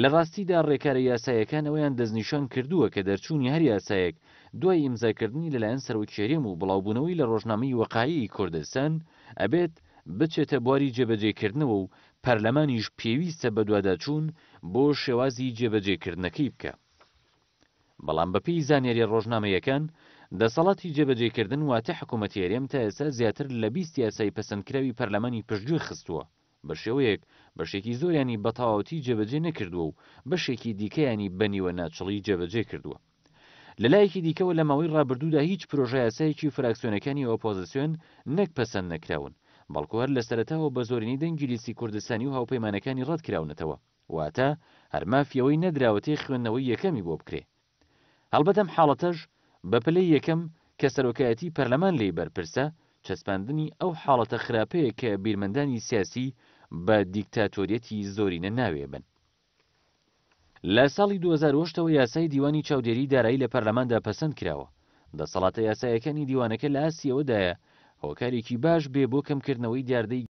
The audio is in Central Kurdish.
لە ڕاستیدا ڕێکارە یاسایەکان ئەویان دەستنیشان کردووە کە دەرچوونی هەر یاسایەک دوای ئیمزاکردنی لەلایەن سەرۆکیێریم و بڵاوبوونەوەی لە ڕۆژنامەی وەقایعی کوردستان ئەبێت بچێتە بواری جێبەجێکردنەوە و پەرلەمانیش پێویستە بە دواداچوون بۆ شێوازی جێبەجێکردنەکەی بکە. بەڵام بەپێی زانیاری ڕۆژنامەیەکان دەسەڵاتی جێبەجێکردن واتە حکوومەتی هەرێم تا ئێستا زیاتر لە 20 یاسای پەسەندکراوی پەرلەمانی پشتگوێ خستووە، بە شێوەیەک بەشێکی زۆریانی بە تەواوەتی جێبەجێ نەکردووە و بەشێکی دیکەیانی بەنیوە ناچڵی جێبەجێ کردووە. لەلایەکی دیکەوە لە ماوەی ڕابردوودا هیچ پرۆژە یاسایەکی فراکسیۆنەکانی ئۆپۆزیسیۆن نەک پەسەند نەکراون، بەڵکو هەر لە سەرەتاوە بە زۆرینەی دەنگی لیستی کوردستانی و هاوپەیمانەکانی ڕەتکراونەتەوە، واتە هەر مافیەوەی نەدراوەتەی خوێندنەوەی یەکەمی بۆ بکرێ. هەڵبەتەم حاڵەتەش بە پلەی یەکەم کە سەرۆکایەتی پەرلەمان لێی بەرپرسە چەسپاندنی ئەو حاڵەتە خراپەیە کە بیرمەندانی سیاسی بە دیکتاتۆریەتی زۆرینە ناوێبن. لە ساڵی 2008ەوە یاسای دیوانی چاودێری دارایی لە پەرلەماندا پەسەند کراوە. دەسەڵاتە یاسایەکانی دیوانەکە لە ئاسیەوەدایە هۆکارێکی باش بێ بۆ کەمکردنەوەی دیاردەی